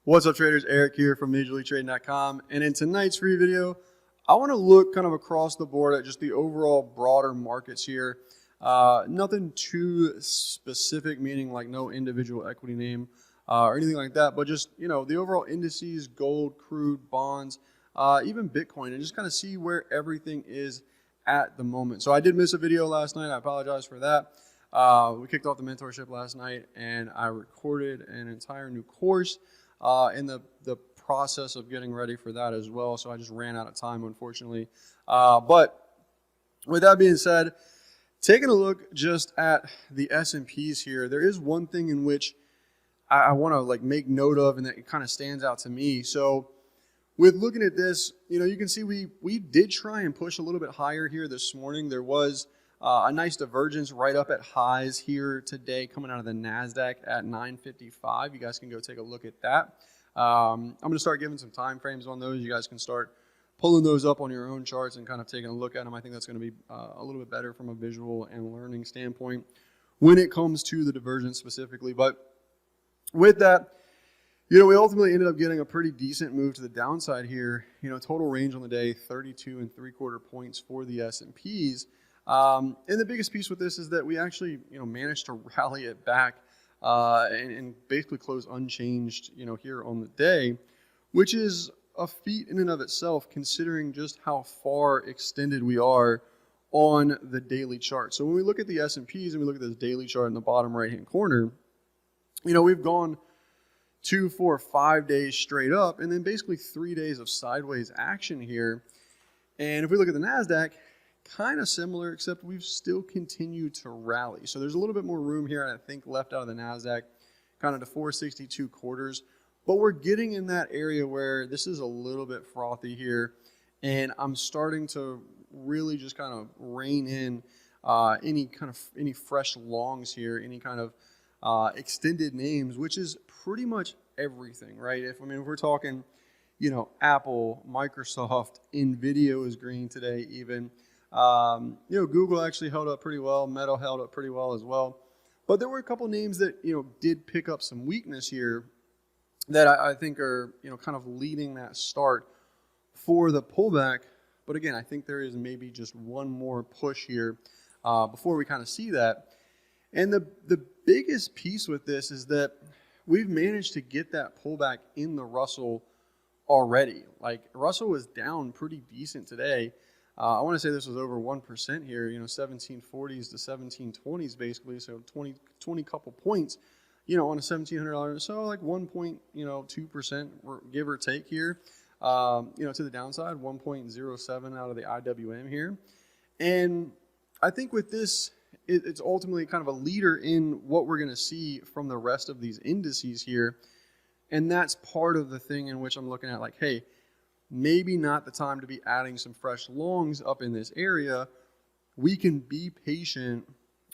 What's up, traders? Eric here from MajorLeagueTrading.com, and in tonight's free video, I want to look kind of across the board at just the overall broader markets here. Nothing too specific, meaning like no individual equity name or anything like that, but just the overall indices, gold, crude, bonds, even Bitcoin, and just kind of see where everything is at the moment. So I did miss a video last night. I apologize for that. We kicked off the mentorship last night, and I recorded an entire new course in the process of getting ready for that as well. So I just ran out of time, unfortunately. But with that being said, taking a look just at the S&Ps here, there is one thing in which I want to make note of, and that it kind of stands out to me. So with looking at this, you can see we did try and push a little bit higher here this morning. There was a nice divergence right up at highs here today coming out of the NASDAQ at 955. You guys can go take a look at that. I'm going to start giving some time frames on those. You guys can start pulling those up on your own charts and kind of taking a look at them. I think that's going to be a little bit better from a visual and learning standpoint when it comes to the divergence specifically. But with that, we ultimately ended up getting a pretty decent move to the downside here. Total range on the day, 32 3/4 points for the S&Ps. And the biggest piece with this is that we actually, managed to rally it back and basically close unchanged, here on the day, which is a feat in and of itself, considering just how far extended we are on the daily chart. So when we look at the S&Ps and we look at this daily chart in the bottom right-hand corner, we've gone 2, 4, 5 days straight up, and then basically 3 days of sideways action here. And if we look at the NASDAQ, kind of similar, except we've still continued to rally. So there's a little bit more room here, I think, left out of the NASDAQ, kind of to 462 quarters. But we're getting in that area where this is a little bit frothy here, and I'm starting to really just kind of rein in any fresh longs here, any kind of extended names, which is pretty much everything, right? If we're talking, Apple, Microsoft, Nvidia is green today even. Google actually held up pretty well. Meta held up pretty well as well. But there were a couple names that, did pick up some weakness here that I think are, kind of leading that start for the pullback. But again, I think there is maybe just one more push here before we kind of see that. And the biggest piece with this is that we've managed to get that pullback in the Russell already. Russell was down pretty decent today. I want to say this was over 1% here, 1740s to 1720s basically, so 20 couple points, on a $1,700, so 1.2%, give or take here, to the downside, 1.07 out of the IWM here. And I think with this, it's ultimately kind of a leader in what we're going to see from the rest of these indices here, and that's part of the thing in which I'm looking at, hey, maybe not the time to be adding some fresh longs up in this area. We can be patient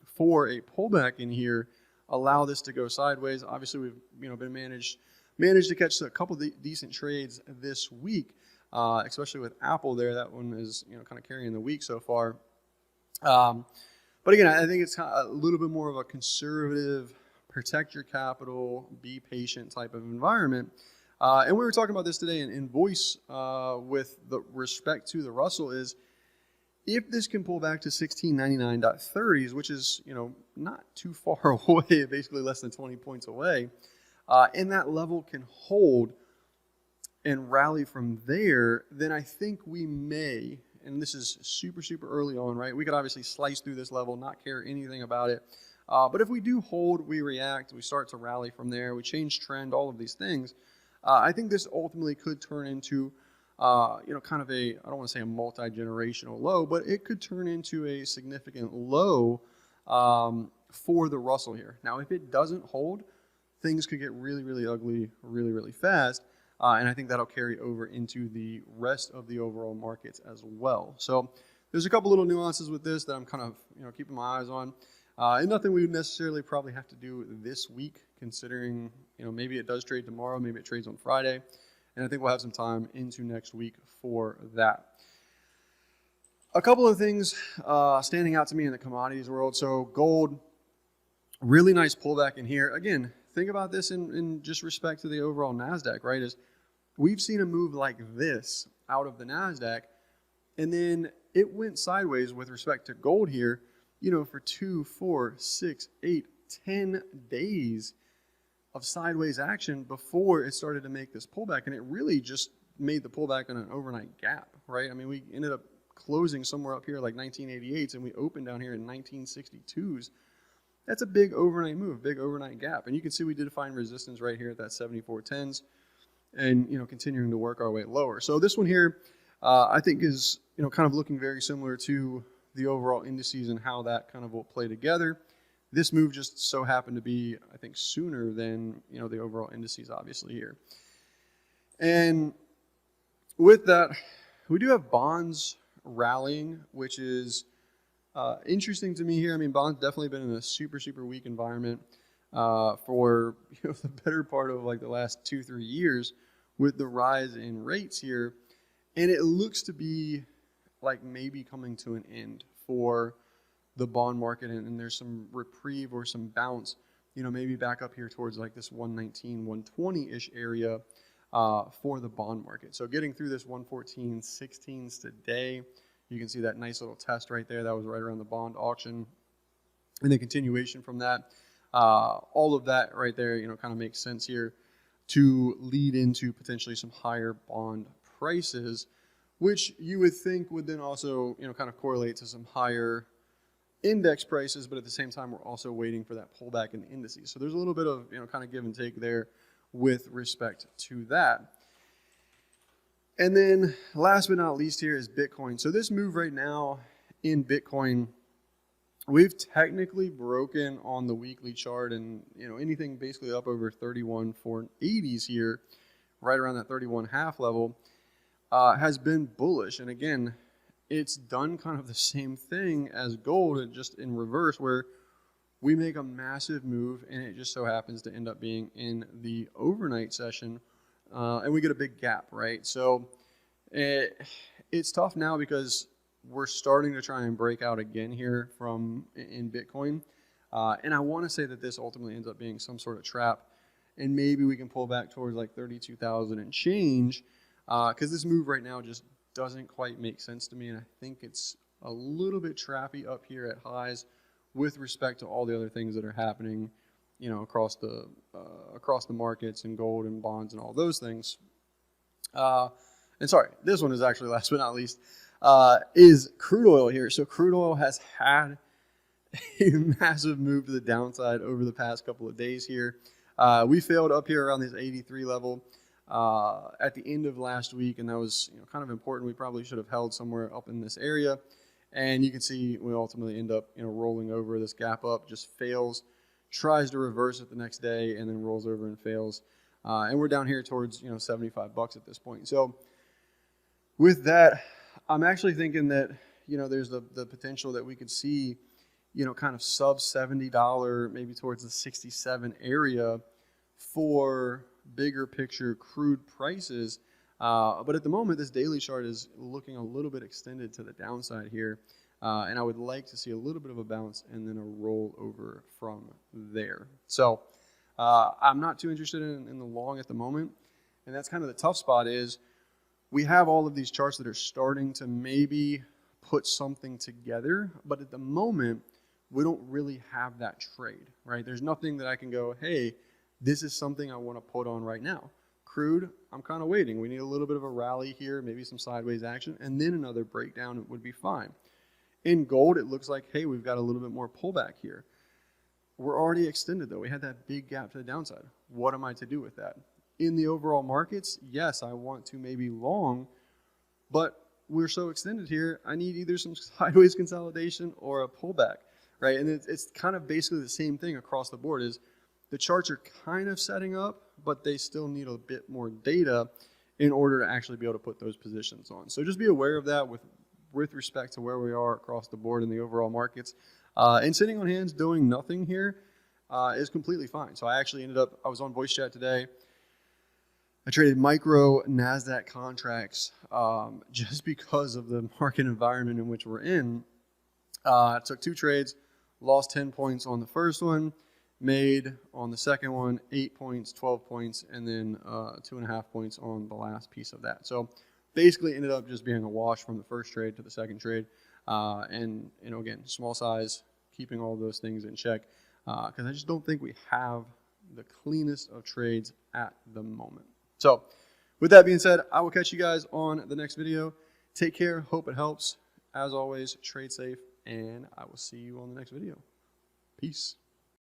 for a pullback in here, allow this to go sideways. Obviously, we've been managed to catch a couple of decent trades this week, especially with Apple there. That one is kind of carrying the week so far. But again, I think it's a little bit more of a conservative, protect your capital, be patient type of environment. And we were talking about this today in voice with the respect to the Russell is if this can pull back to 1699.30s, which is, not too far away, basically less than 20 points away, and that level can hold and rally from there, then I think we may, and this is super, super early on, right? We could obviously slice through this level, not care anything about it. But if we do hold, we react, we start to rally from there, we change trend, all of these things, I think this ultimately could turn into, kind of I don't want to say a multi-generational low, but it could turn into a significant low for the Russell here. Now, if it doesn't hold, things could get really, really ugly really, really fast, and I think that'll carry over into the rest of the overall markets as well. So there's a couple little nuances with this that I'm kind of, keeping my eyes on. And nothing we would necessarily probably have to do this week, considering, maybe it does trade tomorrow, maybe it trades on Friday. And I think we'll have some time into next week for that. A couple of things standing out to me in the commodities world. So gold, really nice pullback in here. Again, think about this in just respect to the overall NASDAQ, right, is we've seen a move like this out of the NASDAQ, and then it went sideways with respect to gold here, for 2, 4, 6, 8, 10 days of sideways action before it started to make this pullback. And it really just made the pullback on an overnight gap, right? I mean, we ended up closing somewhere up here like 1988s, and we opened down here in 1962s. That's a big overnight move, big overnight gap. And you can see we did find resistance right here at that 74.10s and, continuing to work our way lower. So this one here, I think is, kind of looking very similar to the overall indices and how that kind of will play together. This move just so happened to be, I think, sooner than, the overall indices obviously here. And with that, we do have bonds rallying, which is interesting to me here. I mean, bonds definitely been in a super, super weak environment for the better part of like the last 2-3 years with the rise in rates here. And it looks to be like maybe coming to an end for the bond market, and there's some reprieve or some bounce, maybe back up here towards like this 119, 120-ish area for the bond market. So getting through this 114.16s today, you can see that nice little test right there. That was right around the bond auction. And the continuation from that, all of that right there, kind of makes sense here to lead into potentially some higher bond prices, which you would think would then also, kind of correlate to some higher index prices, but at the same time, we're also waiting for that pullback in the indices. So there's a little bit of, kind of give and take there with respect to that. And then last but not least here is Bitcoin. So this move right now in Bitcoin, we've technically broken on the weekly chart, and anything basically up over 31,480s here, right around that 31.5 level, has been bullish. And again, it's done kind of the same thing as gold, and just in reverse, where we make a massive move and it just so happens to end up being in the overnight session, and we get a big gap, right? So it's tough now because we're starting to try and break out again here in Bitcoin, and I want to say that this ultimately ends up being some sort of trap, and maybe we can pull back towards like 32,000 and change, because this move right now just doesn't quite make sense to me, and I think it's a little bit trappy up here at highs with respect to all the other things that are happening, across the markets and gold and bonds and all those things. And sorry, this one is actually last but not least, is crude oil here. So crude oil has had a massive move to the downside over the past couple of days here. We failed up here around this 83 level at the end of last week, and that was kind of important. We probably should have held somewhere up in this area, and you can see we ultimately end up rolling over. This gap up just fails, tries to reverse it the next day, and then rolls over and fails, and we're down here towards $75 at this point. So with that, I'm actually thinking that there's the potential that we could see kind of sub $70, maybe towards the 67 area for bigger picture crude prices, but at the moment this daily chart is looking a little bit extended to the downside here, and I would like to see a little bit of a bounce and then a roll over from there. So I'm not too interested in the long at the moment, and that's kind of the tough spot. Is we have all of these charts that are starting to maybe put something together, but at the moment we don't really have that trade, right? There's nothing that I can go, hey, this is something I want to put on right now. Crude, I'm kind of waiting. We need a little bit of a rally here, maybe some sideways action, and then another breakdown. It would be fine. In gold, it looks like, hey, we've got a little bit more pullback here. We're already extended, though. We had that big gap to the downside. What am I to do with that? In the overall markets, yes, I want to maybe long, but we're so extended here, I need either some sideways consolidation or a pullback, right? And it's kind of basically the same thing across the board. Is the charts are kind of setting up, but they still need a bit more data in order to actually be able to put those positions on. So just be aware of that with respect to where we are across the board in the overall markets. And sitting on hands doing nothing here is completely fine. So I actually I was on voice chat today. I traded micro NASDAQ contracts just because of the market environment in which we're in. I took 2 trades, lost 10 points on the first one, Made on the second one 8 points, 12 points, and then 2.5 points on the last piece of that. So basically ended up just being a wash from the first trade to the second trade. And again, small size, keeping all those things in check, because I just don't think we have the cleanest of trades at the moment. So with that being said, I will catch you guys on the next video. Take care. Hope it helps. As always, trade safe, and I will see you on the next video. Peace.